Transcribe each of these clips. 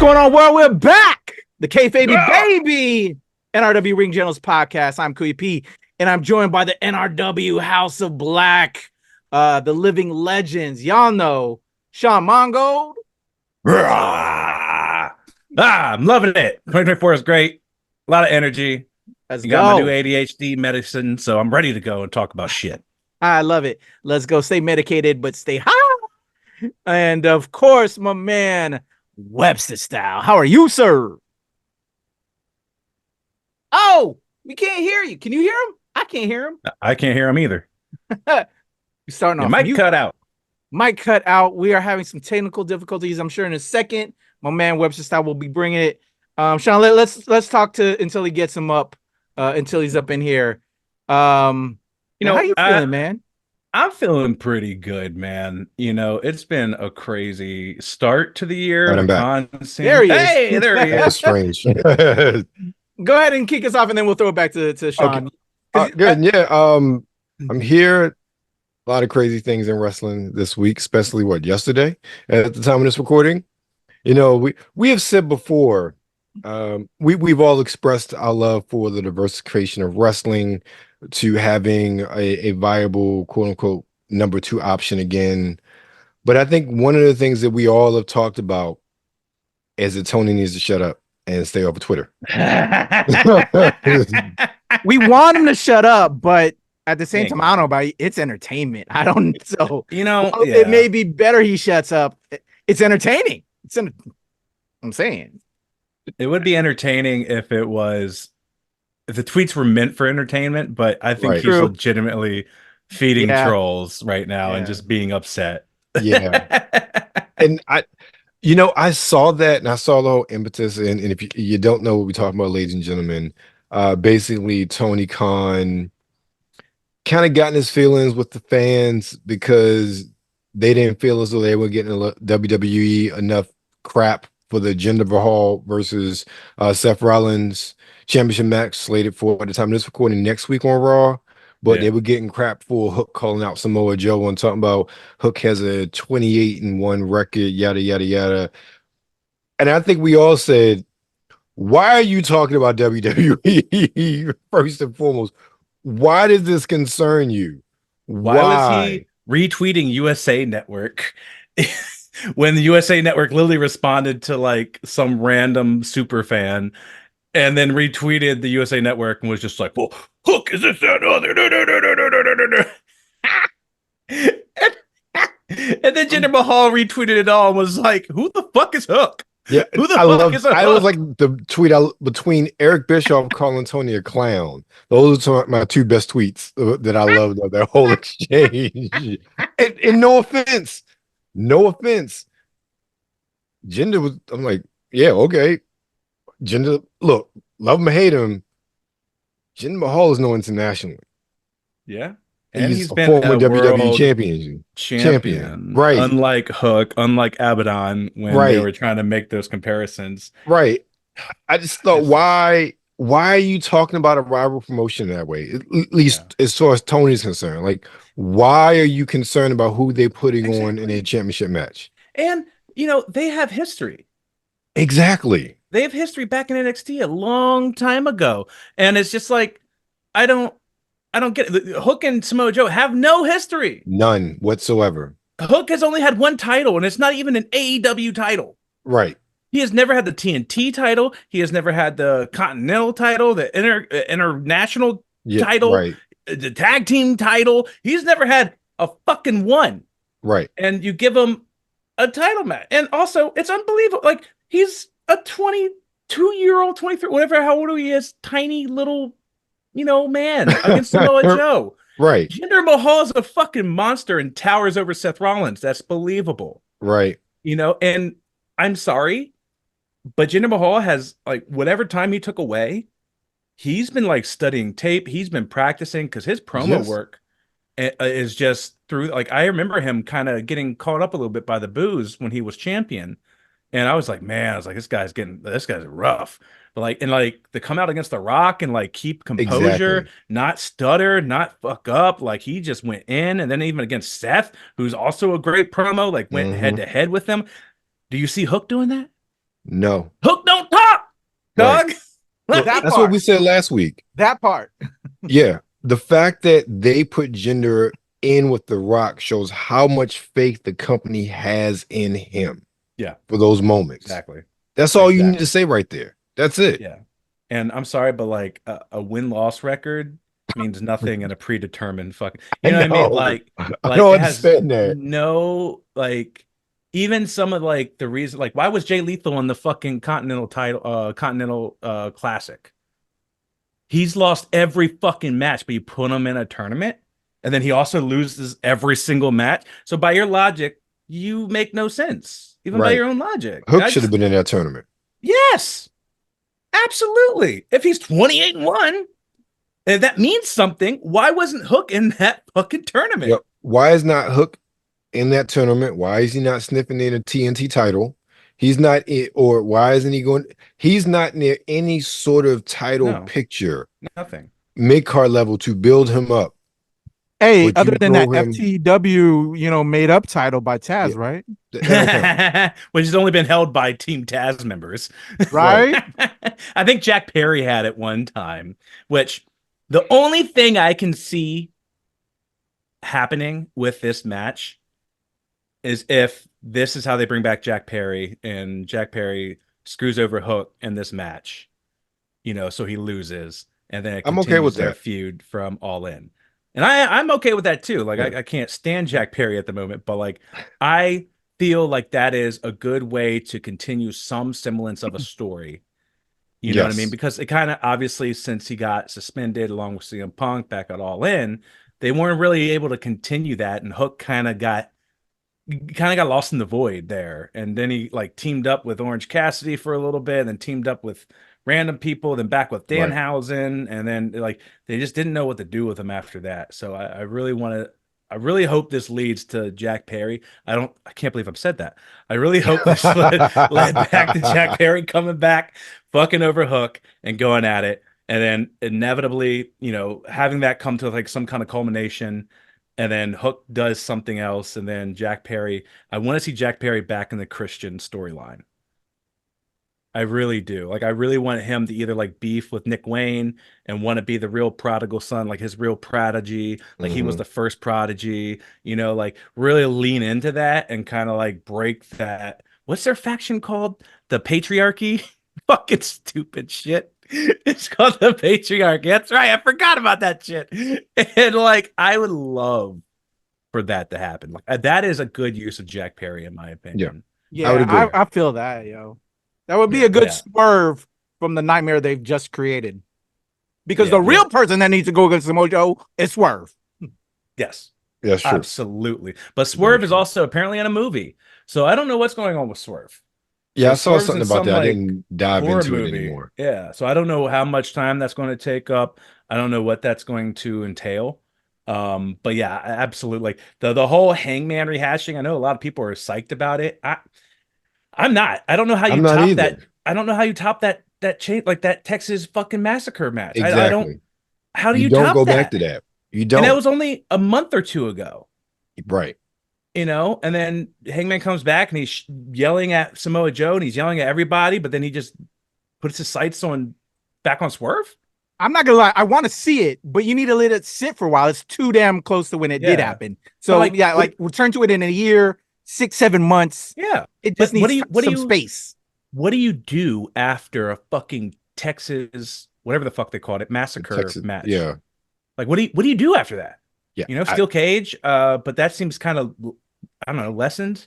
going on, world? We're back. The KayFabeyBaby NRW Ring Generals Podcast. I'm Kuya, and I'm joined by the NRW House of Black, the living legends. Y'all know Sean Mongold. I'm loving it. 2024 is great. A lot of energy. Let's you go. got my new ADHD medicine, so I'm ready to go and talk about shit. I love it. Let's go. Stay medicated, but stay high. And of course, my man Webster Style. How are you, sir? Oh, we can't hear you. Can you hear him? I can't hear him. I can't hear him either. You're starting off. Mic cut out. Mic cut out. We are having some technical difficulties. I'm sure in a second, my man Webster Style will be bringing it. Sean, let's talk to until he gets him up. Until he's up in here. How you feeling, man? I'm feeling pretty good, man. It's been a crazy start to the year. I'm back. There he is. Hey, there he is. That's strange. Go ahead and kick us off, and then we'll throw it back to Sean. Okay. Good. Yeah. I'm here. A lot of crazy things in wrestling this week, especially yesterday at the time of this recording. We have said before, we've all expressed our love for the diversification of wrestling, to having a viable quote unquote number 2 option again. But I think one of the things that we all have talked about is that Tony needs to shut up and stay off of Twitter. We want him to shut up, but at the same time, I don't know about it. It's entertainment. I don't. So it may be better he shuts up. It's entertaining. I'm saying it would be entertaining if the tweets were meant for entertainment, but I think he's legitimately feeding trolls right now and just being upset. Yeah. And I saw that, and I saw the whole impetus. And if you don't know what we're talking about, ladies and gentlemen, basically Tony Khan kind of got in his feelings with the fans because they didn't feel as though they were getting WWE enough crap for the Jinder Mahal versus Seth Rollins championship match slated for, at the time of this recording, next week on Raw. But they were getting crap for Hook calling out Samoa Joe and talking about Hook has a 28-1 record, yada yada yada. And I think we all said, why are you talking about WWE? First and foremost, why does this concern you? Why was he retweeting USA Network when the USA Network literally responded to some random super fan and then retweeted the USA Network and was just like, well, Hook is this, that, other. And then Jinder Mahal retweeted it all and was like, who the fuck is Hook? Yeah, who the fuck is Hook? I was like the tweet between Eric Bischoff calling Tony a clown. Those are my 2 best tweets that I loved of that whole exchange. and no offense. Jinder was, I'm like, yeah, okay. Jinder, look, love him or hate him, Jinder Mahal is known internationally. Yeah. And he's been a former WWE champion. Right. Unlike Hook, unlike Abaddon, when they were trying to make those comparisons. Right. I just thought, why are you talking about a rival promotion that way? At least as far as Tony's concerned. Why are you concerned about who they're putting on in a championship match? And, they have history. Exactly. They have history back in NXT a long time ago. And it's just like, I don't get it. Hook and Samoa Joe have no history. None whatsoever. Hook has only had 1 title, and it's not even an AEW title. Right. He has never had the TNT title. He has never had the Continental title, the international title, the tag team title. He's never had a fucking one. Right. And you give him a title match. And also, it's unbelievable. He's a 22-year-old, 23, whatever, how old he is, tiny little, man against Samoa Joe. Right. Jinder Mahal is a fucking monster and towers over Seth Rollins. That's believable. Right. And I'm sorry, but Jinder Mahal has, whatever time he took away, he's been, studying tape. He's been practicing because his promo work is just through, I remember him kind of getting caught up a little bit by the booze when he was champion. And I was like, man, this guy's rough. But to come out against The Rock and keep composure, not stutter, not fuck up. He just went in, and then even against Seth, who's also a great promo, went head to head with him. Do you see Hook doing that? No. Hook don't talk, dog. Right. Look, That that's part. what we said last week. That part. Yeah. The fact that they put Jinder in with The Rock shows how much faith the company has in him. Yeah. For those moments. Exactly. That's all you need to say right there. That's it. Yeah. And I'm sorry, but like a win-loss record means nothing in a predetermined fucking. You know what I mean? Like I don't it has understand that. no, like, even some of like the reason, like, why was Jay Lethal in the fucking Continental Classic? He's lost every fucking match, but you put him in a tournament, and then he also loses every single match. So by your logic, you make no sense, even by your own logic. Hook should have been in that tournament. Yes, absolutely. If he's 28-1, and that means something, why wasn't Hook in that fucking tournament? Yep. Why is not Hook in that tournament? Why is he not sniffing in a TNT title? He's not it, or why isn't he going? He's not near any sort of title picture. Nothing. Mid-card level to build him up. Hey, other than that FTW, made up title by Taz, right? Which has only been held by Team Taz members. Right? I think Jack Perry had it one time, which the only thing I can see happening with this match is if this is how they bring back Jack Perry and Jack Perry screws over Hook in this match, so he loses, and then I'm okay with their that feud from All In. And I'm okay with that too. Like, I can't stand Jack Perry at the moment, but like, I feel like that is a good way to continue some semblance of a story. You know what I mean? Because it kind of, obviously, since he got suspended along with CM Punk back at All In, they weren't really able to continue that, and Hook kind of got lost in the void there. And then he like teamed up with Orange Cassidy for a little bit, and then teamed up with random people, then back with Danhausen, and then like they just didn't know what to do with him after that. So I really hope this leads to Jack Perry. I can't believe I've said that. I really hope this led back to Jack Perry coming back, fucking over Hook and going at it, and then inevitably, having that come to like some kind of culmination. And then Hook does something else, and then Jack Perry. I want to see Jack Perry back in the Christian storyline. I really do. Like, I really want him to either like beef with Nick Wayne and want to be the real prodigal son, like his real prodigy, like he was the first prodigy, like really lean into that and kind of like break that. What's their faction called? The Patriarchy? Fucking stupid shit. It's called the Patriarchy. That's right. I forgot about that shit. And like, I would love for that to happen. Like, that is a good use of Jack Perry, in my opinion. Yeah, I feel that, yo. That would be a good swerve from the nightmare they've just created. Because the real person that needs to go against Samoa Joe is Swerve. Yes. Yeah, sure. Absolutely. But Swerve is also apparently in a movie. So I don't know what's going on with Swerve. Yeah, so I saw something about that. I didn't dive into it anymore. Yeah. So I don't know how much time that's going to take up. I don't know what that's going to entail. But yeah, absolutely. Like the whole Hangman rehashing, I know a lot of people are psyched about it. I'm not. I don't know how you top that. I don't know how you top that chain, like that Texas fucking massacre match. Exactly. I don't. How do you don't top go that? back to that? You don't. And that was only a month or two ago. Right. And then Hangman comes back and he's yelling at Samoa Joe and he's yelling at everybody, but then he just puts his sights back on Swerve. I'm not gonna lie, I want to see it, but you need to let it sit for a while. It's too damn close to when it did happen. So return to it in a year, 6-7 months. Yeah, it just needs some space. What do you do after a fucking Texas, whatever the fuck they called it, massacre match? Yeah, like what do you do after that? Yeah, steel cage. But that seems kind of, I don't know, lessened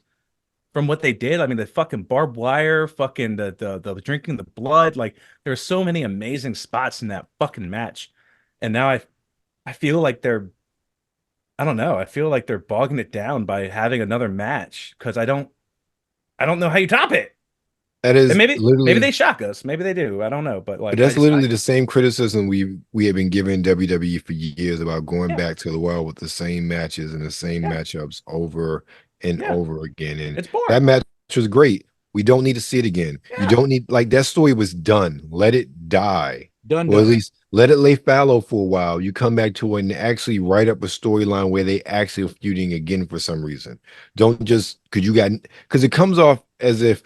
from what they did. I mean, the fucking barbed wire, fucking the drinking the blood. Like, there's so many amazing spots in that fucking match, and now I feel like I don't know. I feel like they're bogging it down by having another match because I don't know how you top it. That is, and maybe they shock us. Maybe they do. I don't know, but like, that's literally the same criticism we have been giving WWE for years about going back to the well with the same matches and the same matchups over and over again. And it's boring. That match was great. We don't need to see it again. You don't need, like, that story was done. Let it die. Or at least let it lay fallow for a while. You come back to it and actually write up a storyline where they actually are feuding again for some reason. Don't just because it comes off as if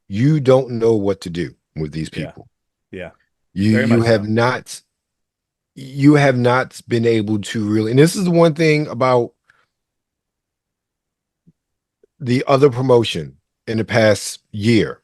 you don't know what to do with these people. Yeah. You have not been able to really, and this is the one thing about the other promotion in the past year.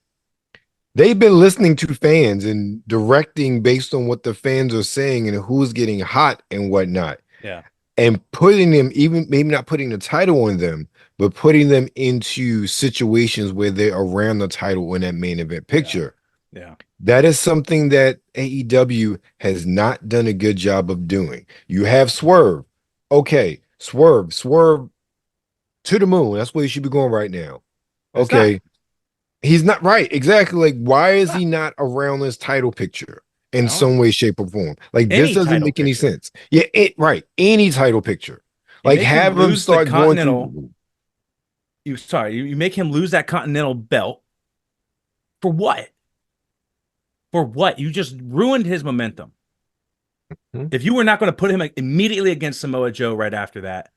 They've been listening to fans and directing based on what the fans are saying and who's getting hot and whatnot. Yeah. And putting them, even maybe not putting the title on them, but putting them into situations where they're around the title in that main event picture. Yeah. That is something that AEW has not done a good job of doing. You have Swerve. Okay, Swerve to the moon. That's where he should be going right now. Okay. He's not right. Exactly. Like, why is he not around this title picture in some way, shape, or form? Like, this doesn't make any sense. Yeah, right. Any title picture. Like, have him start going to. You make him lose that Continental belt. For what? For what? You just ruined his momentum. If you were not going to put him immediately against Samoa Joe right after that,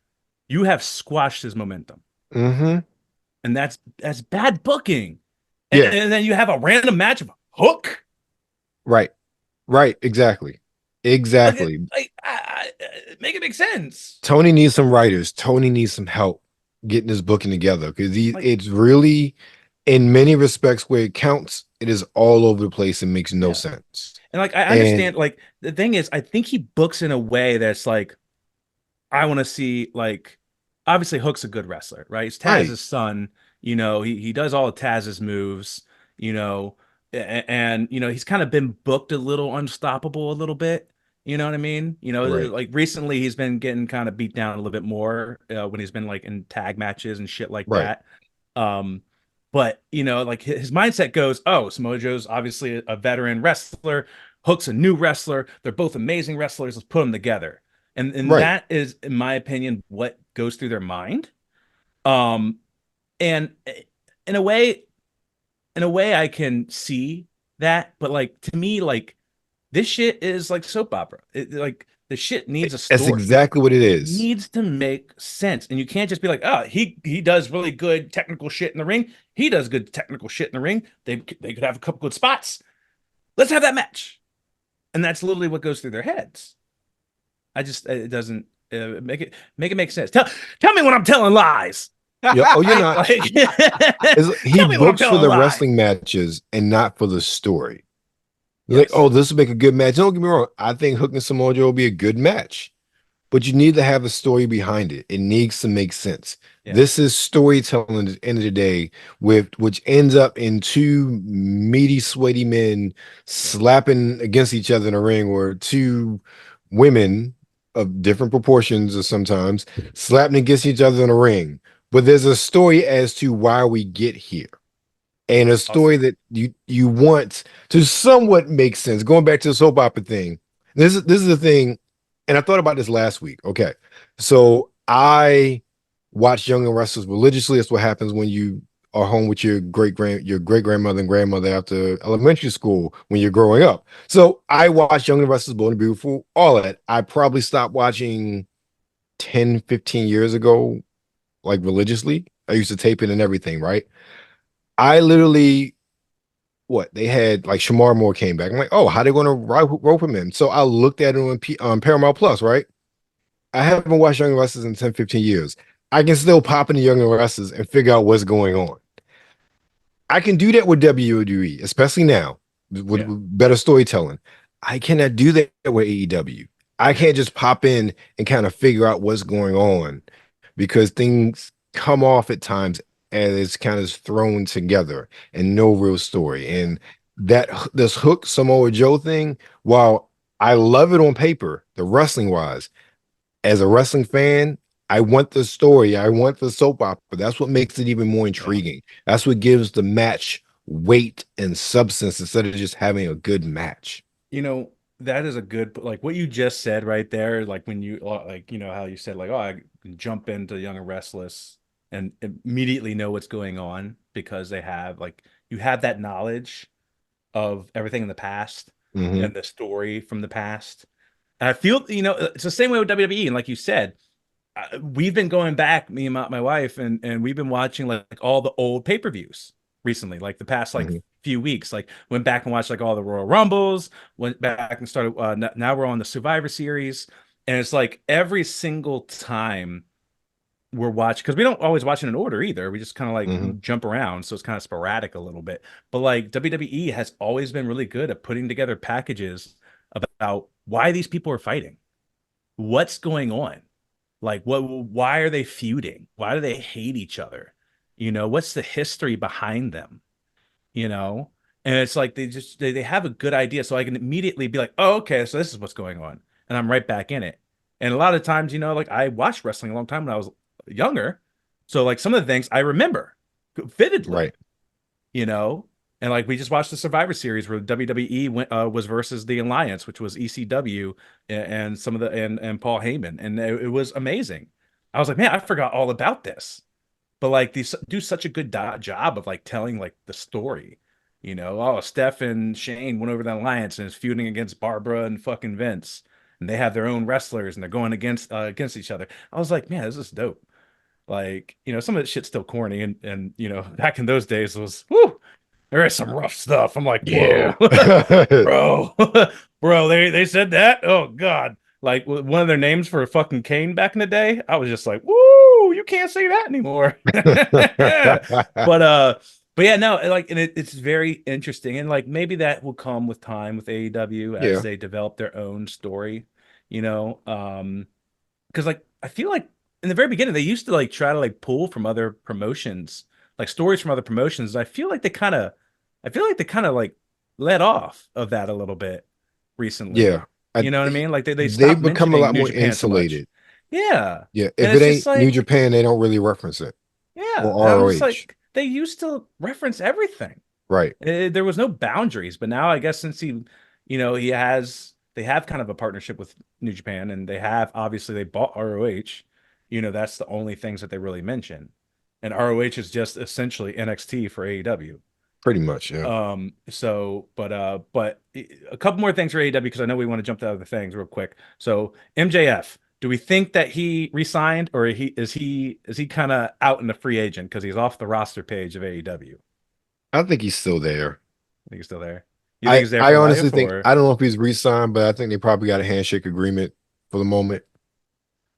you have squashed his momentum. And that's bad booking. And then you have a random match of Hook. Right. Exactly. Make it make sense. Tony needs some writers. Tony needs some help getting his booking together, because it's really, in many respects, where it counts, it is all over the place and makes no sense. And like, I understand, like, the thing is, I think he books in a way that's like, I want to see, like, obviously Hook's a good wrestler, right? He's Taz's son. You know, he does all of Taz's moves, you know, and you know, he's kind of been booked a little unstoppable a little bit. You know what I mean? You know, like recently he's been getting kind of beat down a little bit more when he's been like in tag matches and shit like that. But you know, like his mindset goes, oh, Samoa Joe's obviously a veteran wrestler. Hook's a new wrestler. They're both amazing wrestlers. Let's put them together. And that is, in my opinion, what goes through their mind. And in a way I can see that, but like, to me, like, this shit is like soap opera. Like, the shit needs a story. That's exactly what it is. It needs to make sense. And you can't just be like, oh, he does really good technical shit in the ring. He does good technical shit in the ring. They could have a couple good spots. Let's have that match. And that's literally what goes through their heads. It doesn't make it make sense. Tell me when I'm telling lies. You're not. He books for the wrestling matches and not for the story. Like, oh, this will make a good match. Don't get me wrong. I think Hook and Samoa Joe will be a good match, but you need to have a story behind it. It needs to make sense. This is storytelling at the end of the day, which ends up in two meaty, sweaty men slapping against each other in a ring, or two women of different proportions, or sometimes slapping against each other in a ring. But there's a story as to why we get here, and a story that you want to somewhat make sense. Going back to the soap opera thing, this is the thing, and I thought about this last week. Okay, so I watch Young and Restless religiously. That's what happens when you are home with your great grandmother and grandmother after elementary school when you're growing up. So I watched Young and Restless, Bold and Beautiful, all of that. I probably stopped watching 10, 15 years ago, like religiously. I used to tape it and everything, right? I literally, they had like Shamar Moore came back. I'm like, oh, how they going to rope him in? So I looked at it on Paramount Plus, right? I haven't watched Young and Restless in 10, 15 years. I can still pop into Young and Restless and figure out what's going on. I can do that with WWE, especially now with better storytelling. I cannot do that with AEW. I can't just pop in and kind of figure out what's going on, because things come off at times and it's kind of thrown together and no real story. And this Hook Samoa Joe thing, while I love it on paper, the wrestling wise, as a wrestling fan, I want the story. I want the soap opera. That's what makes it even more intriguing. That's what gives the match weight and substance instead of just having a good match. You know, that is a good, like what you just said right there. Like when you, like, you know, how you said like, oh, I can jump into Young and Restless and immediately know what's going on because they have, like, you have that knowledge of everything in the past and the story from the past. And I feel, you know, it's the same way with WWE. And like you said, we've been going back, me and my wife, and we've been watching like all the old pay-per-views. recently, like the past few weeks. Like went back and watched like all the Royal Rumbles, went back and started now we're on the Survivor Series, and it's like every single time we're watching, because we don't always watch in an order either, we just kind of like jump around, so it's kind of sporadic a little bit, but like WWE has always been really good at putting together packages about why these people are fighting, what's going on, like why are they feuding, why do they hate each other, you know, what's the history behind them, you know. And it's like they have a good idea, so I can immediately be like, oh, okay, so this is what's going on, and I'm right back in it. And a lot of times, you know, like I watched wrestling a long time when I was younger, so like some of the things I remember vividly, right? You know. And like we just watched the Survivor Series where WWE was versus the Alliance, which was ECW and some of the and Paul Heyman, and it was amazing. I was like, man, I forgot all about this. But like these do such a good job of like telling like the story, you know. Oh, Steph and Shane went over the Alliance and is feuding against Barbara and fucking Vince, and they have their own wrestlers and they're going against each other. I was like, man, this is dope. Like, you know, some of the shit's still corny, and you know, back in those days was whoo. There is some rough stuff. I'm like, whoa, bro, bro. They said that. Oh God, like one of their names for a fucking Kane back in the day. I was just like, woo, you can't say that anymore. But yeah, no, like, and it's very interesting, and like maybe that will come with time with AEW as they develop their own story, you know, because like I feel like in the very beginning they used to like try to like pull from other promotions, like stories from other promotions. I feel like they kind of like let off of that a little bit recently. Yeah. You know what I mean? Like they've become a lot more insulated. Yeah. Yeah. If it ain't like, New Japan, they don't really reference it. Yeah. Or ROH. Like, they used to reference everything. Right. There was no boundaries, but now I guess since they have kind of a partnership with New Japan, and they bought ROH, you know, that's the only things that they really mention. And ROH is just essentially NXT for AEW. Pretty much, yeah. So, but a couple more things for AEW, because I know we want to jump to other things real quick. So, MJF, do we think that he re-signed, or is he kind of out in the free agent because he's off the roster page of AEW? I think he's still there. I think he's still there. I honestly think, I don't know if he's re-signed, but I think they probably got a handshake agreement for the moment.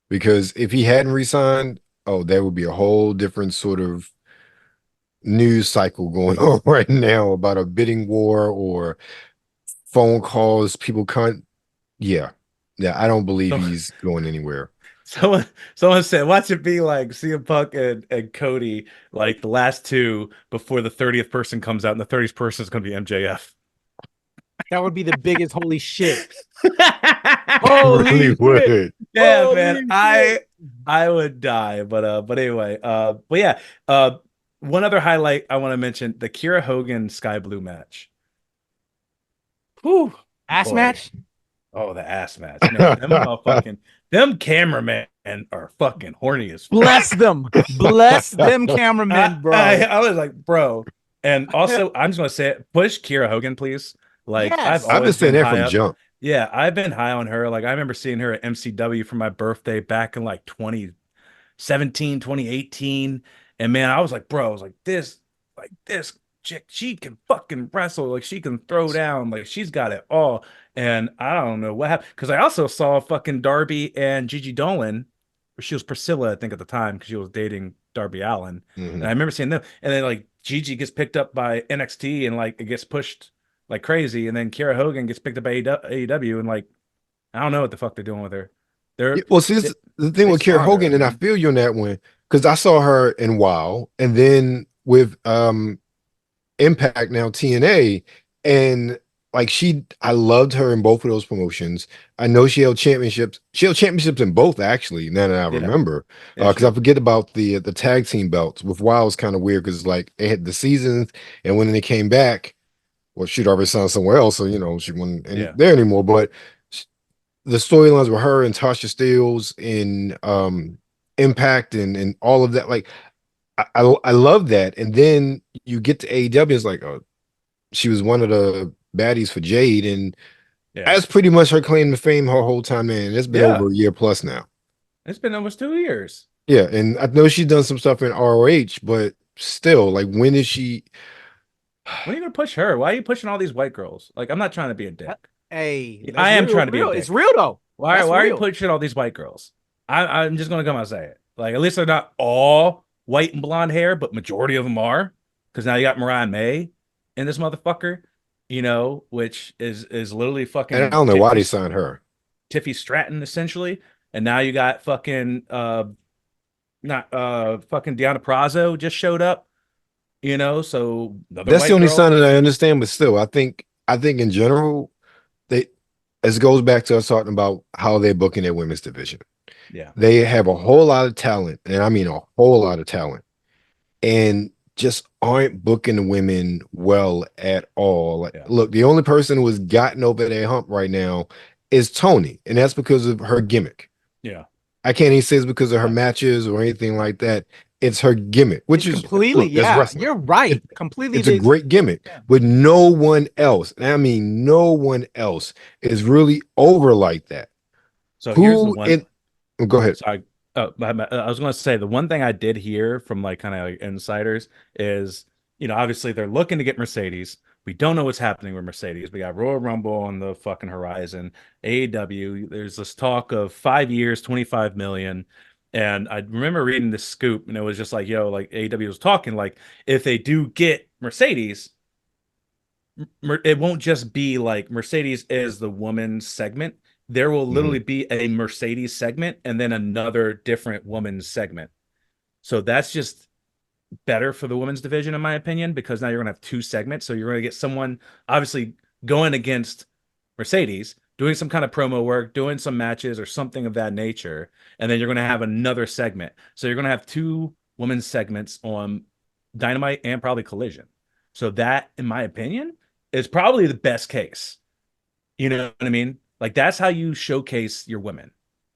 Because if he hadn't re-signed, there would be a whole different sort of news cycle going on right now about a bidding war or phone calls. People can't. Yeah. I don't believe he's going anywhere. Someone said, watch it be like CM Punk and Cody, like the last two before the 30th person comes out, and the 30th person is going to be MJF. That would be the biggest holy shit. Holy really would. Yeah, holy man. Shit. I would die, but anyway, but yeah, one other highlight I want to mention: the Kiera Hogan Sky Blue match. Whew, ass match. Oh, the ass match. Man, them cameramen are fucking horny as fuck. Bless them. Bless them cameramen, bro. I was like, bro. And also, I'm just gonna say it, push Kiera Hogan, please. Like, yes. I've been saying that from jump. Yeah, I've been high on her. Like, I remember seeing her at MCW for my birthday back in like 2017, 2018. And man, I was like, bro, this chick, she can fucking wrestle. Like, she can throw down. Like, she's got it all. And I don't know what happened, because I also saw fucking Darby and Gigi Dolan. She was Priscilla, I think, at the time, because she was dating Darby Allin. And I remember seeing them. And then like Gigi gets picked up by NXT, and like it gets pushed like crazy, and then Kiera Hogan gets picked up by AEW, and like I don't know what the fuck they're doing with her. See, the thing with Kiera Hogan, and I feel you on that one, because I saw her in WoW, and then with Impact, now TNA, and like I loved her in both of those promotions. I know she held championships. She held championships in both, actually, now that I remember. Because I forget about the tag team belts. With WoW, it's kind of weird, because like they had the seasons, and when they came back, well, she'd already signed somewhere else, so you know she wasn't there anymore. But the storylines with her and Tasha Steelz in Impact and all of that, like I love that. And then you get to AEW, it's like, she was one of the baddies for Jade, and that's pretty much her claim to fame her whole time in. It's been over a year plus now. It's been almost 2 years. Yeah, and I know she's done some stuff in ROH, but still, like, when is she? When are you gonna push her? Why are you pushing all these white girls? Like, I'm not trying to be a dick. Hey, I am trying to be a dick. It's real though. Why are you pushing all these white girls? I'm just gonna come out and say it. Like, at least they're not all white and blonde hair, but majority of them are. Because now you got Mariah May in this motherfucker, which is literally fucking. And I don't know why they signed her. Tiffy Stratton, essentially, and now you got fucking fucking Deonna Purrazzo just showed up. So that's the only sign that I understand, but still, I think in general, it goes back to us talking about how they're booking their women's division. Yeah, they have a whole lot of talent, and I mean a whole lot of talent, and just aren't booking the women well at all. Like, look, the only person who has gotten over their hump right now is Tony, and that's because of her gimmick. Yeah, I can't even say it's because of her matches or anything like that. It's her gimmick, which is completely, you're right. Completely. It's a great gimmick, but no one else, and I mean no one else, is really over like that. So here's the one. Go ahead. Sorry. I was going to say the one thing I did hear from like kind of like insiders is, obviously they're looking to get Mercedes. We don't know what's happening with Mercedes. We got Royal Rumble on the fucking horizon. AEW, there's this talk of 5 years, 25 million. And I remember reading this scoop, and it was just like, like AEW was talking, like, if they do get Mercedes, it won't just be like Mercedes is the woman's segment. There will literally be a Mercedes segment and then another different woman's segment. So that's just better for the women's division, in my opinion, because now you're going to have two segments. So you're going to get someone obviously going against Mercedes, doing some kind of promo work, doing some matches or something of that nature. And then you're going to have another segment. So you're going to have two women's segments on Dynamite and probably Collision. So that, in my opinion, is probably the best case. You know what I mean? Like, that's how you showcase your women.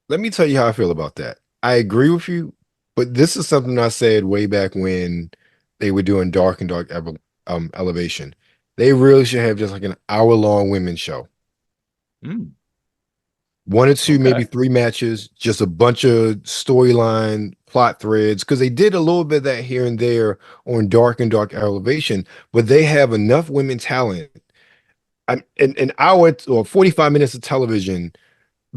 Let me tell you how I feel about that. I agree with you, but this is something I said way back when they were doing Dark and Dark Elevation. They really should have just like an hour-long women's show. 1 or 2, maybe 3 matches, just a bunch of storyline plot threads, because they did a little bit of that here and there on Dark and Dark Elevation, but they have enough women talent. An hour or 45 minutes of television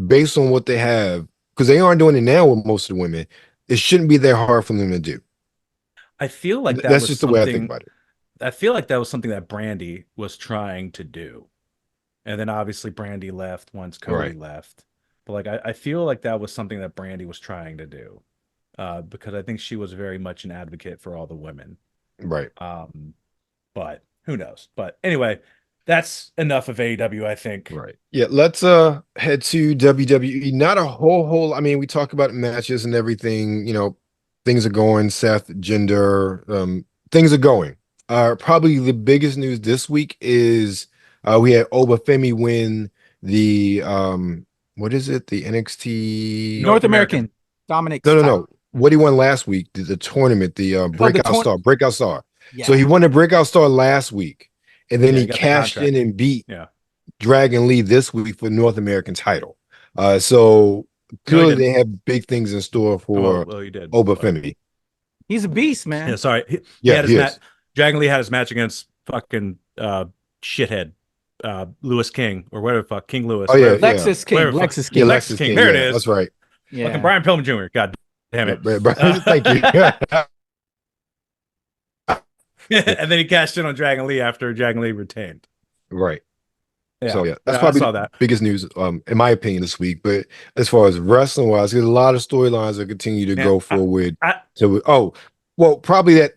based on what they have, because they aren't doing it now with most of the women. It shouldn't be that hard for them to do. I feel like that's just the way I think about it. I feel like that was something that Brandy was trying to do. And then obviously Brandy left once Cody left. But like I feel like that was something that Brandy was trying to do. Because I think she was very much an advocate for all the women. Right. But who knows? But anyway, that's enough of AEW, I think. Right. Yeah, let's head to WWE. Not a whole I mean, we talk about matches and everything, things are going, Seth, Jinder, things are going. Probably the biggest news this week is we had Obafemi win the what is it? The NXT North American Dominic. No. What he won last week, the tournament, the Breakout Star. Yeah. So he won the Breakout Star last week. And then he cashed in and beat Dragon Lee this week for North American title. So clearly they have big things in store for Obafemi. He's a beast, man. Yeah, sorry. Dragon Lee had his match against fucking shithead Lewis King or whatever the fuck, King Lewis. Oh yeah, Lexus King. Lexus King. There it is. That's right. Yeah. Fucking Brian Pillman Jr. God damn it. Thank you. And then he cashed in on Dragon Lee after Dragon Lee retained. Right. Yeah. So that's probably the biggest news, in my opinion, this week. But as far as wrestling wise, there's a lot of storylines that continue to go forward. Probably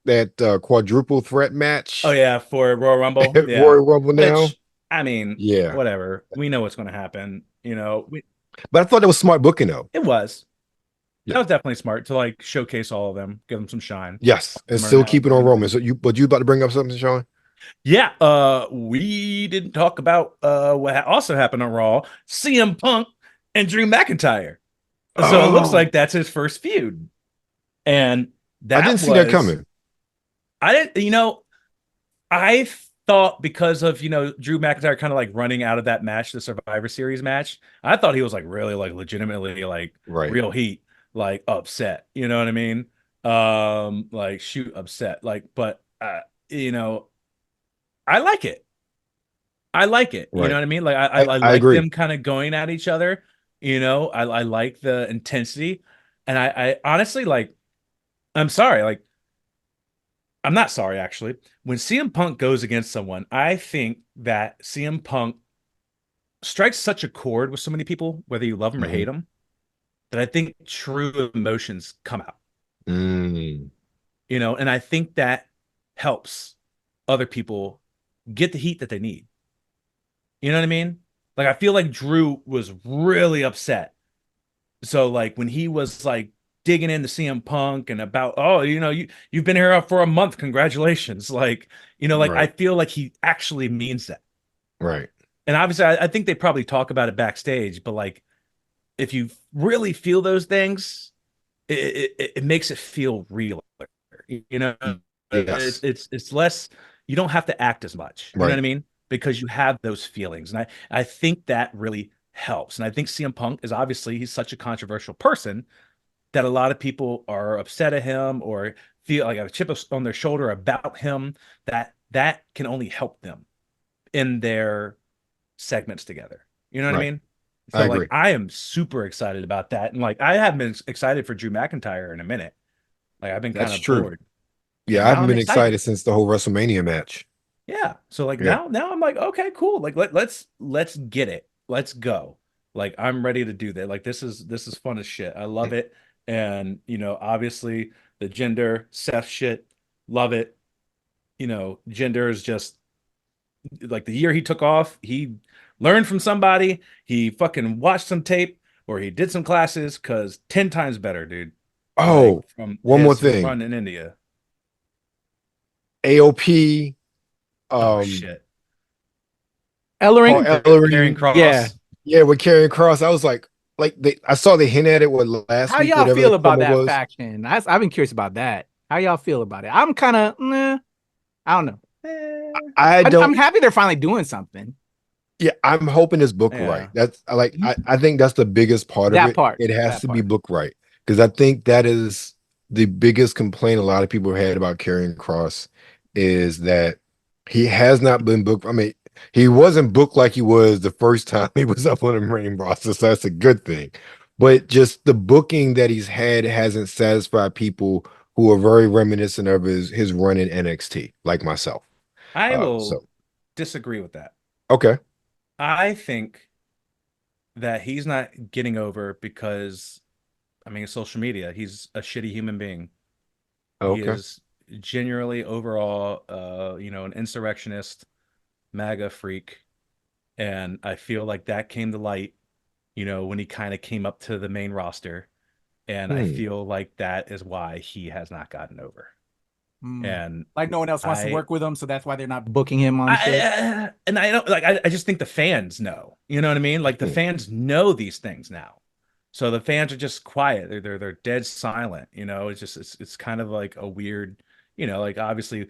that quadruple threat match. Oh yeah, for Royal Rumble. Yeah. Royal Rumble now. Which, I mean, whatever. We know what's going to happen. But I thought that was smart booking, though. It was. Yeah. That was definitely smart to like showcase all of them, give them some shine. Yes, and still keep it on Roman. So you about to bring up something, Sean? Yeah, we didn't talk about what also happened on Raw. CM Punk and Drew McIntyre. So it looks like that's his first feud, and I didn't see that coming. I didn't. I thought because of Drew McIntyre kind of like running out of that match, the Survivor Series match. I thought he was like really like legitimately like real heat. Like upset, you know what I mean? like shoot upset, like, but you know, I like it. I like it. You know Right. what I mean? Like I I like agree. them kind of going at each other. You know, I like the intensity, and I honestly like. I'm sorry, like I'm not sorry actually. When CM Punk goes against someone, I think that CM Punk strikes such a chord with so many people, whether you love him or Mhm. hate him, that I think true emotions come out. Mm. You know, and I think that helps other people get the heat that they need. You know what I mean? Like I feel like Drew was really upset. So like when he was like digging into CM Punk and about, oh, you know, you've been here for a month, congratulations. Like, you know, like I Right. feel like he actually means that. Right. And obviously I think they probably talk about it backstage, but like if you really feel those things, it makes it feel real. You know, Yes. it's less. You don't have to act as much. You know what I Right. mean? Because you have those feelings, and I think that really helps. And I think CM Punk is obviously he's such a controversial person that a lot of people are upset at him or feel like a chip on their shoulder about him. That can only help them in their segments together. You know what I Right. mean? I So like agree. I am super excited about that. And like I haven't been excited for Drew McIntyre in a minute. Like I've been kind That's of true. bored. Yeah, And I now haven't I'm been excited. excited since the whole WrestleMania match. Yeah. So like Yeah. now I'm like, okay, cool. Like let's get it. Let's go. Like I'm ready to do that. Like this is fun as shit. I love it. And you know, obviously the gender Seth shit, love it. You know, gender is just like the year he took off, he learned from somebody, he fucking watched some tape or he did some classes because 10 times better, dude. Like Oh, from one more his thing. run in India. AOP, Oh um, shit. Paul Ellering. Carrying Ellering. Yeah. Cross. Yeah, with Karrion Cross. I was like I saw they hint at it last How week, y'all whatever the feel about promo that was. faction? I've been curious about that. How y'all feel about it? I'm kind of, I don't know. I I'm don't. happy they're finally doing something. Yeah, I'm hoping it's book right. Yeah. That's I like. Mhm. I think that's the biggest part of That it. part. It has That to be part. book right because I think that is the biggest complaint a lot of people had about Karrion Cross is that he has not been booked. I mean, he wasn't booked like he was the first time he was up on the main roster, so that's a good thing. But just the booking that he's had hasn't satisfied people who are very reminiscent of his run in NXT, like myself. I will So disagree with that. okay, I think that he's not getting over because I mean, social media. He's a shitty human being. He okay. is genuinely overall, you know, an insurrectionist, MAGA freak, and I feel like that came to light, you know, when he kind of came up to the main roster, and I Hmm. feel like that is why he has not gotten over. And Like no one else wants to I, work with him, so that's why they're not booking him on shit. and I don't like. I just think the fans know. You know what I mean? Like the Hmm. fans know these things now. So the fans are just quiet. They're dead silent. You know, it's just it's kind of like a weird. You know, like obviously,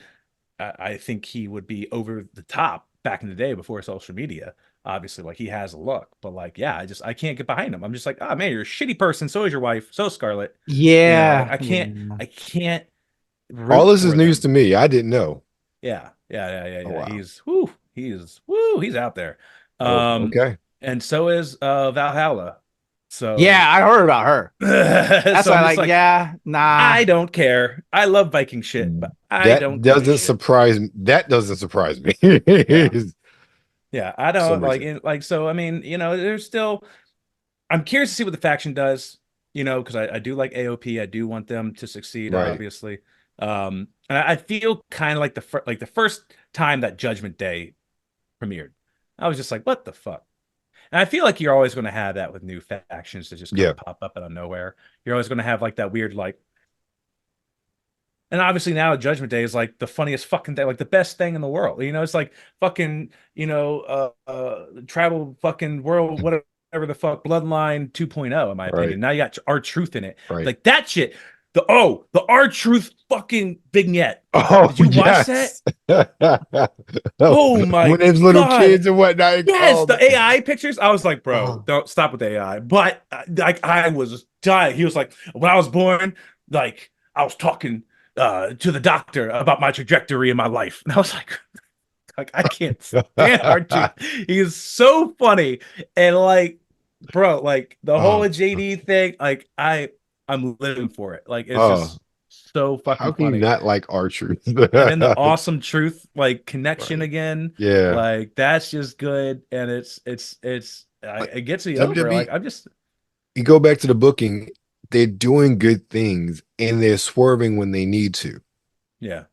I think he would be over the top back in the day before social media. Obviously, like he has a look, but like, yeah, I can't get behind him. I'm just like, oh man, you're a shitty person. So is your wife. So is Scarlett. You know, like Yeah, yeah. I can't All root this is for news them. to me. I didn't know. Oh Yeah. wow. He's out there. Oh, Um, okay. and so is Valhalla. Yeah, So I heard about her. so That's why, I'm just like, like, yeah, nah. I don't care. I love Viking shit, but I That don't give a doesn't shit. surprise me. That doesn't surprise me. Yeah. For Yeah. I some don't like reason. it. Like, so, I mean, you know, there's still, I'm curious to see what the faction does, you know, because I do like AOP. I do want them to succeed, Right. obviously. And I feel kind of like the first time that Judgment Day premiered, I was just like, what the fuck? And I feel like you're always going to have that with new factions that just kind Yeah. of pop up out of nowhere. You're always going to have like that weird, like, and obviously now Judgment Day is like the funniest fucking thing, like the best thing in the world. You know, it's like fucking, you know, travel fucking world, whatever the fuck, Bloodline 2.0, in my Right. opinion. Now you got our truth in it. Right. Like that shit. The R Truth fucking vignette. Oh Did you watch that? yes. Oh, Oh my when there's little God. kids and whatnot. Yes, Oh the man. AI pictures. I was like, bro, Oh. don't stop with the AI. But like, I was dying. He was like, when I was born, like I was talking to the doctor about my trajectory in my life. And I was like I can't stand RG. He is so funny. And like, bro, like the whole JD thing, like I'm living for it. Like it's just so fucking how can funny. you not like R-Truth? And then the awesome truth like connection again. Yeah. Like that's just good. And it gets me over. WWE, Like I'm just you go back to the booking, they're doing good things and they're swerving when they need to. yeah.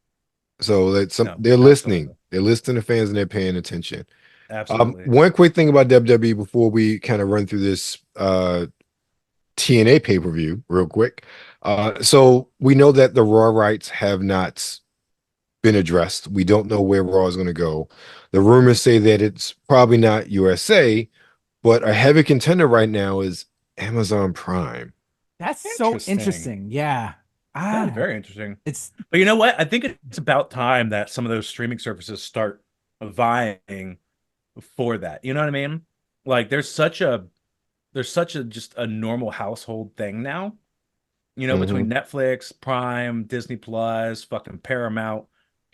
So that they're listening. They're listening to fans and they're paying attention. Absolutely. One quick thing about WWE before we kind of run through this TNA pay-per-view real quick. So we know that the Raw rights have not been addressed. We don't know where Raw is going to go. The rumors say that it's probably not USA, but a heavy contender right now is Amazon Prime. That's so interesting. Yeah. That's very interesting. But you know what? I think it's about time that some of those streaming services start vying for that. You know what I mean? Like there's such a just a normal household thing now. You know, between Netflix, Prime, Disney Plus, fucking Paramount.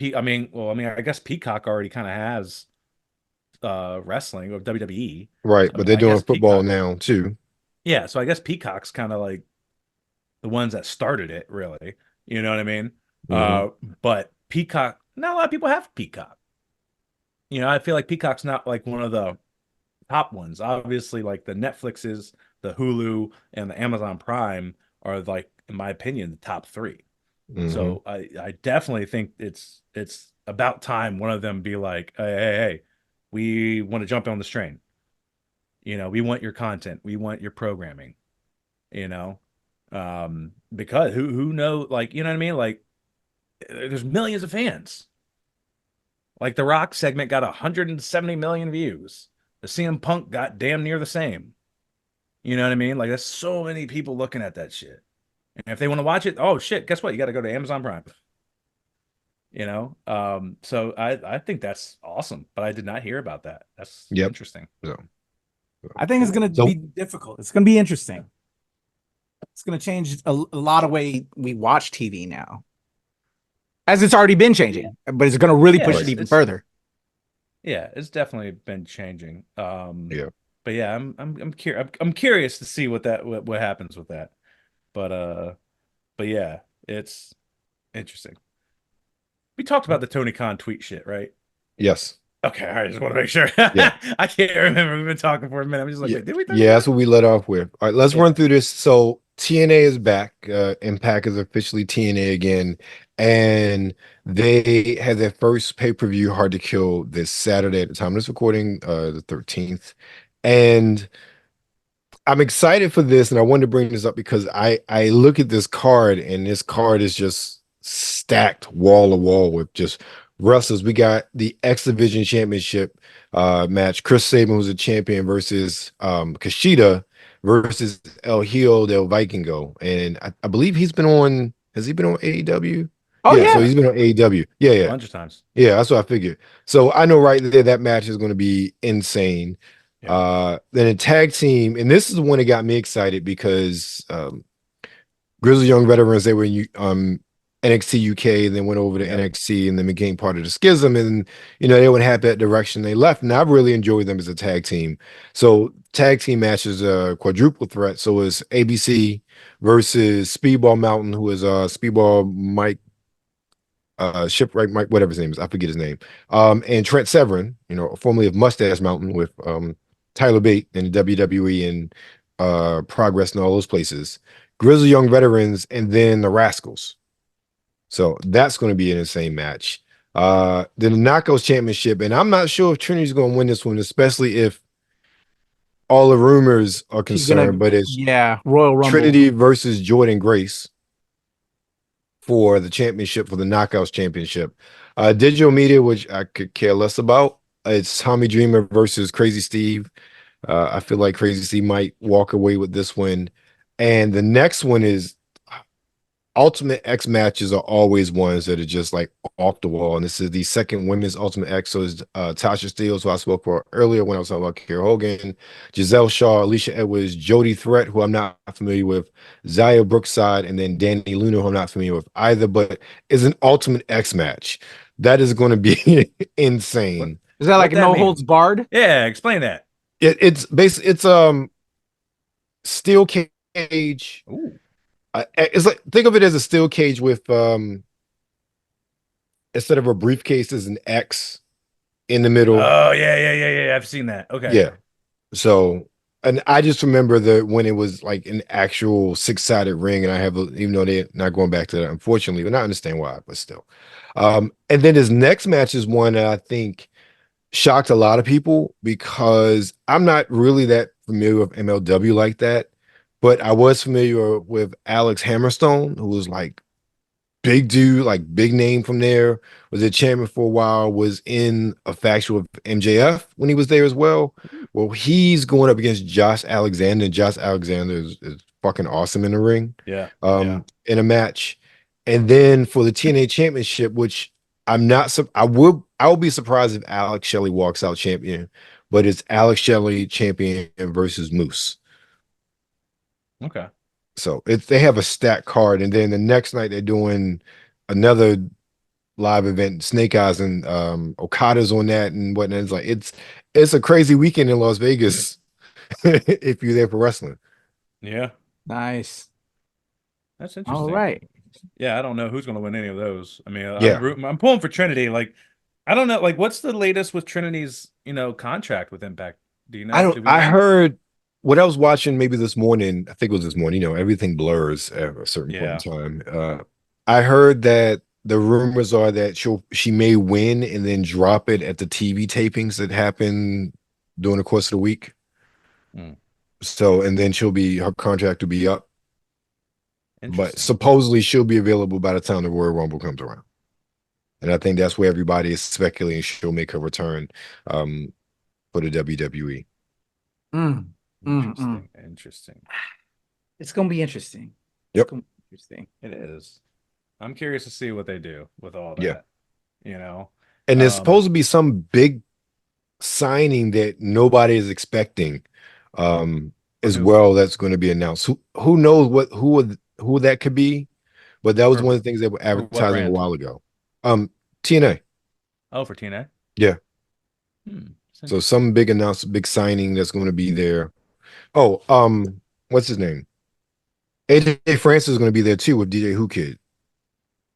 I guess Peacock already kind of has wrestling or WWE. Right, So, but they're doing football now too. Yeah, so I guess Peacock's kind of like the ones that started it, really. You know what I mean? But Peacock, not a lot of people have Peacock. You know, I feel like Peacock's not like one of the top ones. Obviously, like the Netflixes, the Hulu, and the Amazon Prime are like, in my opinion, the top three. So I definitely think it's about time one of them be like, hey, we want to jump on this train. You know, we want your content, we want your programming. You know, because who know, like, you know what I mean? Like, there's millions of fans. Like the Rock segment got 170 million views. The CM Punk got damn near the same. You know what I mean? Like, there's so many people looking at that shit. And if they want to watch it, oh shit, guess what? You got to go to Amazon Prime. You know? So I think that's awesome, but I did not hear about that. That's interesting. So I think it's going to be difficult. It's going to be interesting. It's going to change a lot of way we watch TV now. As it's already been changing, but it's going to really push it even further. Yeah, it's definitely been changing. But yeah, I'm curious to see what happens with that. But yeah, it's interesting. We talked about the Tony Khan tweet shit, right? Yes. Okay, I just want to make sure. Yeah. I can't remember. We've been talking for a minute. I'm just like, yeah. Did we? That's what we let off with. All right, let's run through this. So TNA is back. Impact is officially TNA again, and they had their first pay-per-view, Hard to Kill, this Saturday at the time of this recording, the 13th, and I'm excited for this, and I wanted to bring this up because I look at this card, and this card is just stacked wall to wall with just wrestlers. We got the X Division Championship match. Chris Sabin, who's a champion, versus Kushida versus El Hijo del Vikingo, and I believe he's been on. Has he been on AEW? Oh yeah. So he's been on AEW. Yeah. A bunch of times. Yeah, that's what I figured. So I know right there that match is going to be insane. Then a tag team, and this is the one that got me excited because Grizzly Young Veterans, they were in NXT UK, and then went over to NXT, and then became part of the Schism, and they went happy that direction they left, and I really enjoyed them as a tag team. So tag team matches a quadruple threat. So it's ABC versus Speedball Mountain, who is Speedball Mike, Shipwreck Mike, whatever his name is, I forget his name, and Trent Severin, formerly of Mustache Mountain, with Tyler Bate in the WWE and Progress and all those places, Grizzly Young Veterans, and then the Rascals. So that's going to be an insane match. Then the Knockouts Championship, and I'm not sure if Trinity's going to win this one, especially if all the rumors are concerned, but it's Royal Rumble. Trinity versus Jordan Grace for the championship, for the Knockouts Championship. Digital Media, which I could care less about, it's Tommy Dreamer versus Crazy Steve. I feel like Crazy Steve might walk away with this one. And the next one is Ultimate X matches are always ones that are just like off the wall. And this is the second women's Ultimate X. So it's Tasha Steelz, who I spoke for earlier when I was talking about Kiera Hogan, Giselle Shaw, Alicia Edwards, Jody Threat, who I'm not familiar with, Zaya Brookside, and then Danny Luna, who I'm not familiar with either. But it's an Ultimate X match. That is going to be insane. Is that like no holds barred? Yeah, explain that. It's basically steel cage. Ooh. It's like, think of it as a steel cage with instead of a briefcase is an X in the middle. Oh yeah. I've seen that. Okay. Yeah. So, and I just remember when it was like an actual 6-sided ring, and I have even though they're not going back to that, unfortunately, but I understand why, but still. And then his next match is one that I think shocked a lot of people because I'm not really that familiar with MLW like that. But I was familiar with Alex Hammerstone, who was like big dude, like big name from there, was a champion for a while, was in a faction with MJF when he was there as well. Well, he's going up against Josh Alexander, and Josh Alexander is fucking awesome in the ring. Yeah. In a match. And then for the TNA championship, which I'm not, I will be surprised if Alex Shelley walks out champion, but it's Alex Shelley champion versus Moose. Okay. So they have a stacked card, and then the next night they're doing another live event, Snake Eyes and Okada's on that and whatnot. It's like it's a crazy weekend in Las Vegas if you're there for wrestling. Yeah. Nice. That's interesting. All right. Yeah, I don't know who's going to win any of those. I mean, yeah. I'm pulling for Trinity. Like, I don't know. Like, what's the latest with Trinity's contract with Impact? Do you know? I heard. What I was watching maybe this morning, I think it was this morning, everything blurs at a certain point in time. I heard that the rumors are that she may win and then drop it at the TV tapings that happen during the course of the week. So, and then her contract will be up. But supposedly she'll be available by the time the Royal Rumble comes around. And I think that's where everybody is speculating she'll make her return for the WWE. Interesting. It's gonna be interesting. Yep. Interesting. It is. I'm curious to see what they do with all that. Yeah. And there's supposed to be some big signing that nobody is expecting as well that's going to be announced. Who knows who that could be? But that was one of the things they were advertising a while ago. TNA. Oh, for TNA? Yeah. So some big announcement, big signing that's going to be there. Oh, what's his name? AJ Francis is going to be there too with DJ Who Kid.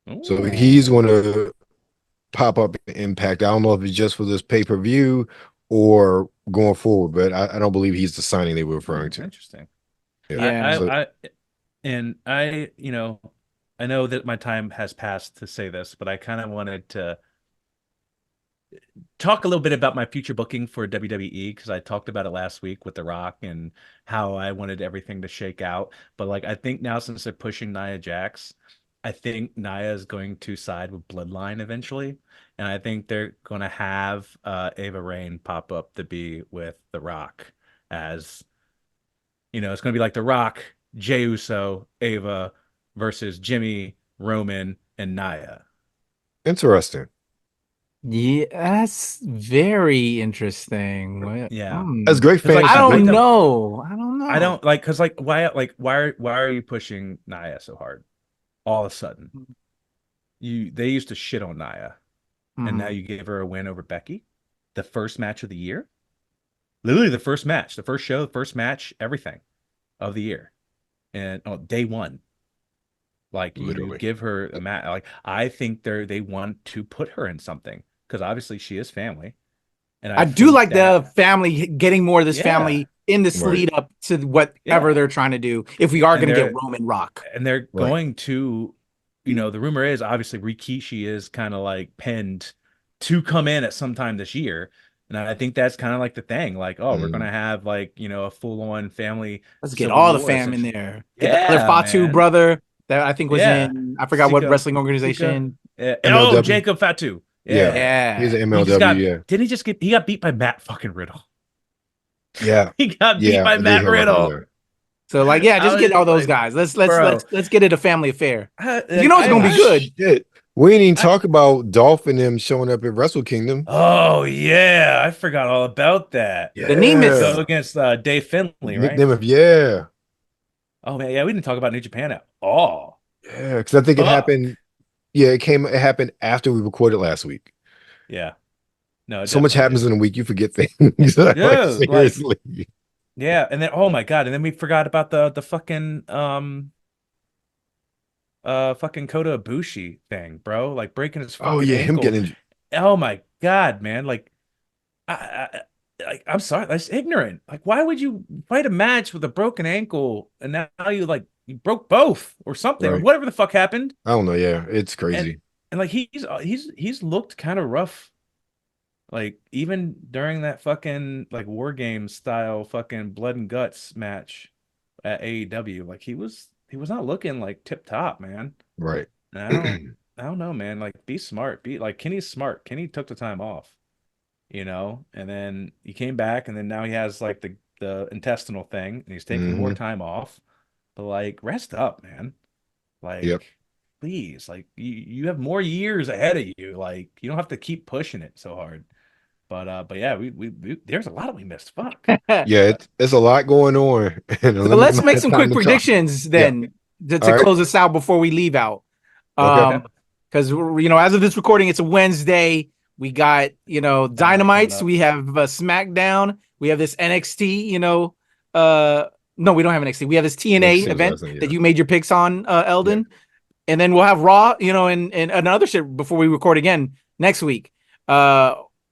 Ooh. So he's going to pop up in Impact. I don't know if it's just for this pay-per-view or going forward, but I don't believe he's the signing they were referring to. Interesting. Yeah. I know that my time has passed to say this, but I kind of wanted to talk a little bit about my future booking for WWE because I talked about it last week with The Rock and how I wanted everything to shake out. But like, I think now since they're pushing Nia Jax, I think Nia is going to side with Bloodline eventually. And I think they're going to have Ava Raine pop up to be with The Rock as, it's going to be like The Rock, Jey Uso, Ava versus Jimmy, Roman, and Nia. Interesting. Yeah, that's very interesting. Yeah, that's great. Like, I don't know. I don't like because why are you pushing Nia so hard? All of a sudden, they used to shit on Nia, and now you gave her a win over Becky, the first match of the year, literally the first match, the first show, the first match, everything of the year, and day one. Like you give her a match. Like I think they want to put her in something because obviously she is family, and I do like the family getting more of this family in this lead up to whatever they're trying to do. If we are going to get Roman Rock, and they're going to, the rumor is obviously Rikishi is kind of like pinned to come in at some time this year, and I think that's kind of like the thing. Like, we're going to have like a full on family. Let's get all the fam in there. Get the other Fatu brother. That I think was in, I forgot what wrestling organization. Oh, Jacob Fatu. Yeah. He's an MLW. Didn't he got beat by Matt fucking Riddle? Yeah. He got beat by Matt Riddle. So like, yeah, just get all those guys. Let's get it a family affair. You know it's gonna be good. Shit. We didn't even talk about Dolph and them showing up at Wrestle Kingdom. Oh yeah, I forgot all about that. Yeah. The Nemeth Go against Dave Finlay, right? Yeah. Oh man, yeah, we didn't talk about New Japan at all. Yeah, because I think it happened. Yeah, it happened after we recorded last week. Yeah. No, so much happens in a week, you forget things. Yeah, seriously. Yeah, and then oh my god, and then we forgot about the fucking fucking Kota Ibushi thing, bro. Like breaking his fucking ankle. Him getting. Oh my god, man! Like, I'm sorry, that's ignorant. Like, why would you fight a match with a broken ankle and now you broke both or something or whatever the fuck happened? I don't know. Yeah, it's crazy. And like he's looked kind of rough. Like even during that fucking like War Games style fucking blood and guts match at AEW, like he was not looking like tip top, man. Right. And I don't know, man. Like be smart. Be like Kenny's smart. Kenny took the time off, and then he came back, and then now he has like the intestinal thing, and he's taking more time off. But like rest up, man. Like please, like you have more years ahead of you. Like you don't have to keep pushing it so hard. But yeah, we there's a lot we missed. Fuck. Yeah, it's a lot going on. So let's make some quick predictions then to close us out before we leave out. Because as of this recording, it's a Wednesday. We got Dynamites. We have SmackDown. We have this NXT. No, we don't have NXT. We have this TNA event that you made your picks on, Eldon, and then we'll have Raw. And another shit before we record again next week.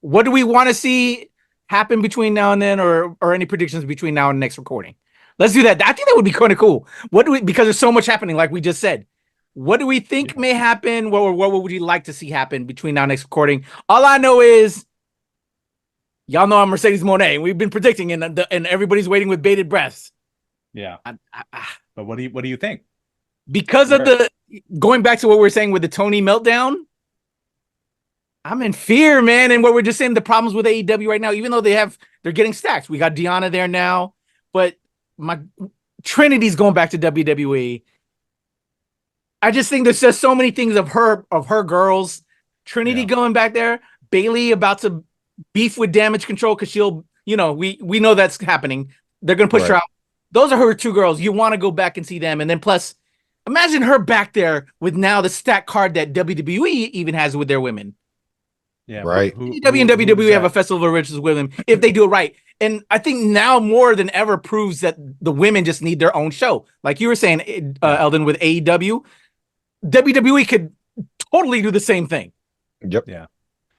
What do we want to see happen between now and then, or any predictions between now and next recording? Let's do that. I think that would be kind of cool. Because there's so much happening, like we just said. What do we think may happen? What would you like to see happen between now and next recording? All I know is, y'all know I'm Mercedes Mone. We've been predicting, and everybody's waiting with bated breaths. Yeah. But what do you think? Because of going back to what we were saying with the Tony meltdown, I'm in fear, man. And what we're just saying, the problems with AEW right now, even though they're getting stacked. We got Deanna there now, but my Trinity's going back to WWE. I just think there's just so many things of her girls. Trinity going back there. Bailey about to beef with Damage Control because she'll, we know that's happening. They're going to push her out. Those are her two girls. You want to go back and see them. And then plus, imagine her back there with now the stack card that WWE even has with their women. Yeah, right. AEW and WWE have a festival of riches with them if they do it right. And I think now more than ever proves that the women just need their own show. Like you were saying, Eldon, with AEW, WWE could totally do the same thing. Yep. Yeah.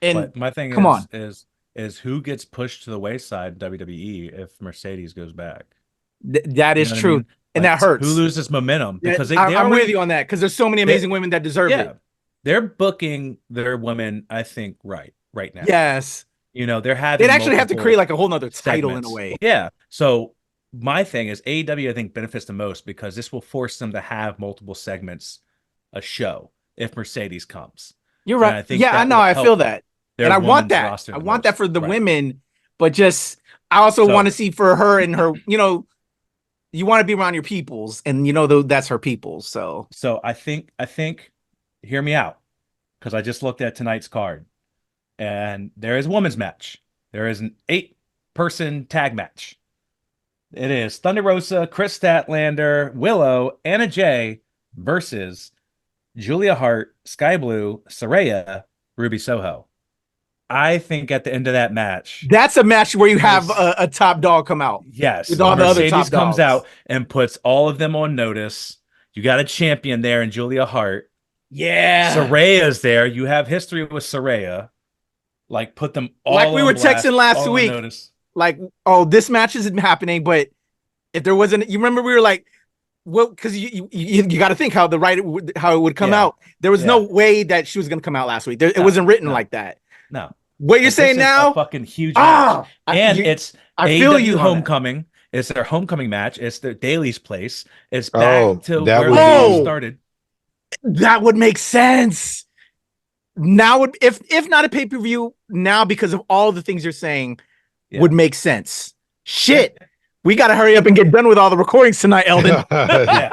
And but my thing is who gets pushed to the wayside in WWE if Mercedes goes back? That is true. I mean? And that hurts. Who loses momentum? Because I'm with you on that because there's so many amazing women that deserve it. They're booking their women, I think, right now. Yes. They're having. They'd actually have to create like a whole nother title in a way. Yeah. So my thing is AEW, I think, benefits the most because this will force them to have multiple segments a show if Mercedes comes. You're right. I know. I feel that. And I want that. I want that for the women, but just I also want to see for her and her, you want to be around your peoples and that's her peoples. So I think hear me out, because I just looked at tonight's card, and there is a women's match. There is an 8-person tag match. It is Thunder Rosa, Chris Statlander, Willow, Anna Jay versus Julia Hart, Sky Blue, Saraya, Ruby Soho. I think at the end of that match, that's a match where you have a top dog come out. Yes, with all the other top dogs. Comes out and puts all of them on notice. You got a champion there in Julia Hart. Yeah, Saraya's there. You have history with Saraya. Like, put them all like we were texting last week. Like, oh, this match isn't happening. But if there wasn't, you remember we were like, well, because you got to think how it would come out. There was no way that she was going to come out last week. It wasn't written like that. No. What you're saying now? A fucking huge match. It's I feel AEW you. Homecoming. It's their homecoming match. It's their Daily's place. It's back to where they started. That would make sense. Now, if not a pay-per-view, now because of all the things you're saying, would make sense. Shit. We got to hurry up and get done with all the recordings tonight, Eldon. I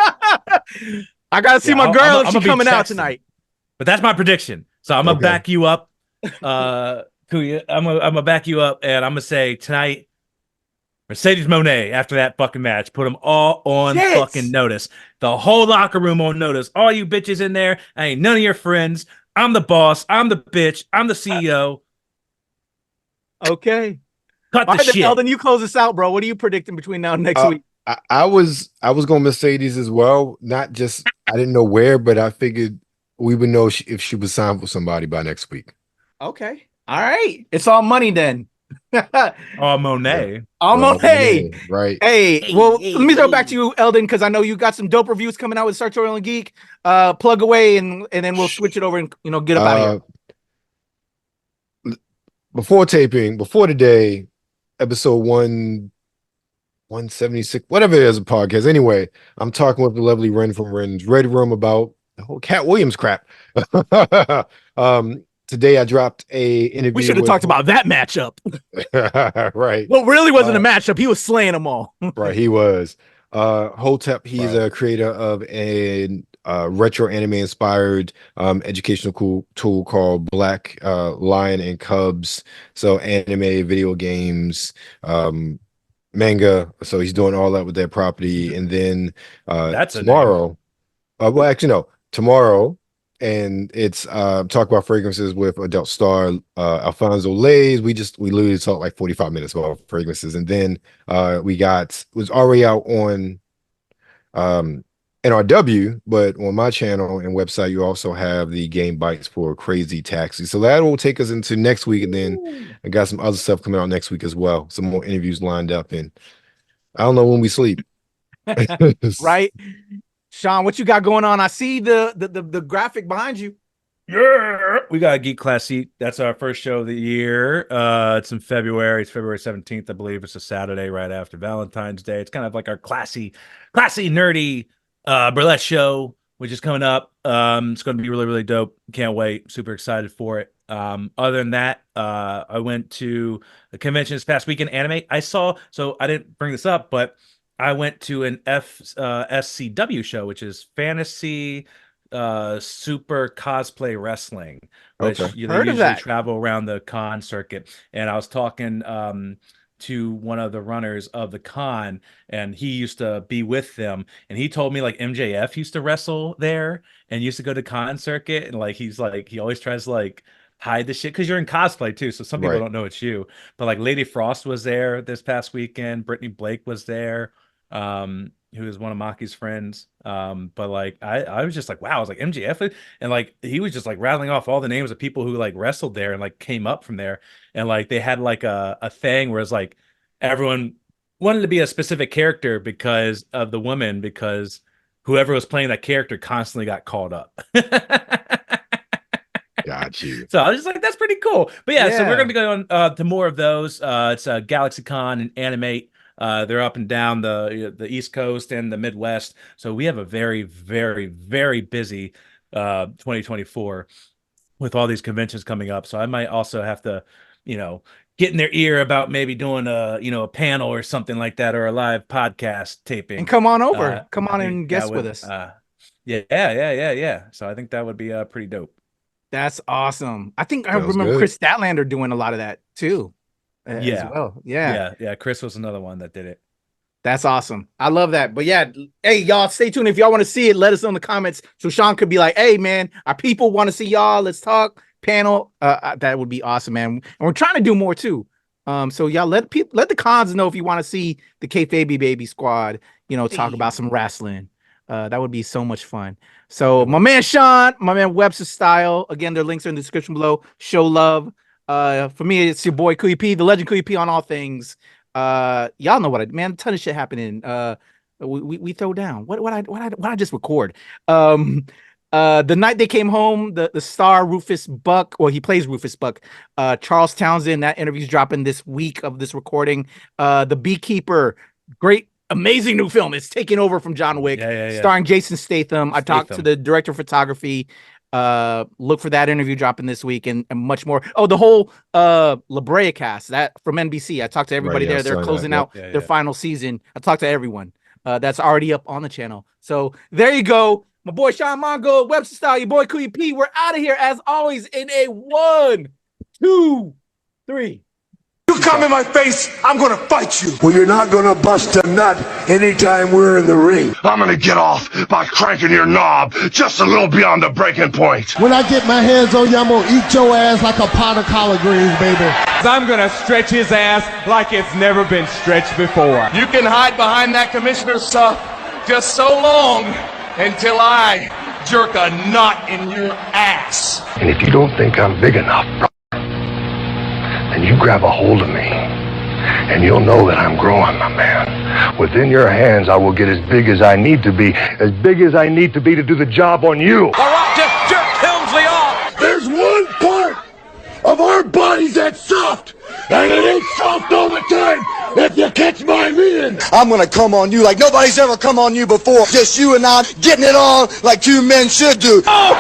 got to see my girl if she's coming out tonight. But that's my prediction. So I'm going to back you up. Kuya, I'm gonna back you up, and I'm going to say tonight, Mercedes Mone, after that fucking match, put them all on fucking notice. The whole locker room on notice. All you bitches in there, I ain't none of your friends. I'm the boss. I'm the bitch. I'm the CEO. Okay. Cut the shit. Eldon, you close us out, bro. What are you predicting between now and next week? I was going Mercedes as well. Not just, I didn't know where, but I figured we would know if she was signed with somebody by next week. Okay. All right. It's all money then. Oh, Monet. Oh, Monet. Right. Hey, well, let me throw it back to you, Eldon, because I know you got some dope reviews coming out with Sartorial and Geek. Plug away, and then we'll switch it over and get up out of here. Before today, episode 176, whatever it is, a podcast. Anyway, I'm talking with the lovely Ren from Ren's Red Room about the whole Cat Williams crap. Today I dropped a interview. We should have talked about that matchup. Right. Well, really wasn't a matchup. He was slaying them all. Right, he was. Hotep, he's a creator of a retro anime inspired educational tool called Black Lion and Cubs. So anime, video games, manga. So he's doing all that with that property. And then tomorrow, well, actually no, tomorrow. And it's talk about fragrances with adult star Alfonso Lays. We literally talked like 45 minutes about fragrances, and then it was already out on NRW, but on my channel and website you also have the game bites for Crazy Taxi. So that will take us into next week, and then I got some other stuff coming out next week as well. Some more interviews lined up, and I don't know when we sleep. Right. Sean, what you got going on? I see the graphic behind you. Yeah, we got a Geek Classic. That's our first show of the year. It's in February. It's February 17th, I believe. It's a Saturday right after Valentine's Day. It's kind of like our classy, nerdy burlesque show, which is coming up. It's going to be really, really dope. Can't wait. Super excited for it. Other than that, I went to a convention this past weekend, anime. So I didn't bring this up, but I went to an SCW show, which is Fantasy Super Cosplay Wrestling, which they usually travel around the con circuit. And I was talking to one of the runners of the con, and he used to be with them, and he told me like MJF used to wrestle there and used to go to con circuit, and like he always tries to like hide the shit because you're in cosplay too, so some people don't know it's you. But like Lady Frost was there this past weekend. Brittany Blake was there, who is one of Maki's friends. But like I was just like, wow, I was like MJF, and like he was just like rattling off all the names of people who like wrestled there and like came up from there, and like they had like a thing where it's like everyone wanted to be a specific character because of the woman, because whoever was playing that character constantly got called up. Got you. So I was just like, that's pretty cool. But yeah, so we're gonna be going on to more of those. It's GalaxyCon and Animate. They're up and down the East Coast and the Midwest. So we have a very, very, very busy 2024 with all these conventions coming up. So I might also have to, get in their ear about maybe doing a panel or something like that, or a live podcast taping. And come on over. Come on and guest with us. Yeah. So I think that would be pretty dope. That's awesome. I think I remember Chris Statlander doing a lot of that too. As well. Yeah. Chris was another one that did it. That's awesome. I love that. But yeah, hey, y'all, stay tuned. If y'all want to see it, let us know in the comments. So Sean could be like, hey, man, our people want to see y'all. Let's talk panel. That would be awesome, man. And we're trying to do more too. So y'all let the cons know if you want to see the KayFabeyBaby squad, talk about some wrestling. That would be so much fun. So my man Sean, my man Webster Style. Again, their links are in the description below. Show love. For me, it's your boy Kuya P, the legend Kuya P on all things. Y'all know a ton of shit happening. We throw down. What I just record? The night they came home, the star Rufus Buck, he plays Rufus Buck. Charles Townsend, that interview's dropping this week of this recording. The Beekeeper, great, amazing new film. It's taking over from John Wick, starring Jason Statham. I talked to the director of photography. Look for that interview dropping this week and much more. Oh, the whole La Brea cast that from NBC. I talked to everybody there. They're closing out their final season. I talked to everyone. That's already up on the channel. So there you go. My boy Sean Mongo, Webster Style, your boy Kuya P. We're out of here as always in a 1, 2, 3. You come in my face, I'm gonna fight you. Well, you're not gonna bust a nut anytime we're in the ring. I'm gonna get off by cranking your knob just a little beyond the breaking point. When I get my hands on you, I'm gonna eat your ass like a pot of collard greens, baby. I'm gonna stretch his ass like it's never been stretched before. You can hide behind that commissioner stuff just so long until I jerk a knot in your ass. And if you don't think I'm big enough, then you grab a hold of me, and you'll know that I'm growing, my man. Within your hands, I will get as big as I need to be to do the job on you. All right, just jerk Helmsley off. There's one part of our bodies that's soft, and it ain't soft all the time, if you catch my meaning. I'm gonna come on you like nobody's ever come on you before. Just you and I getting it on like two men should do. Oh,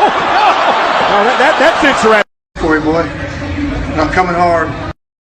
no, that fits right. For you, boy. I'm coming hard.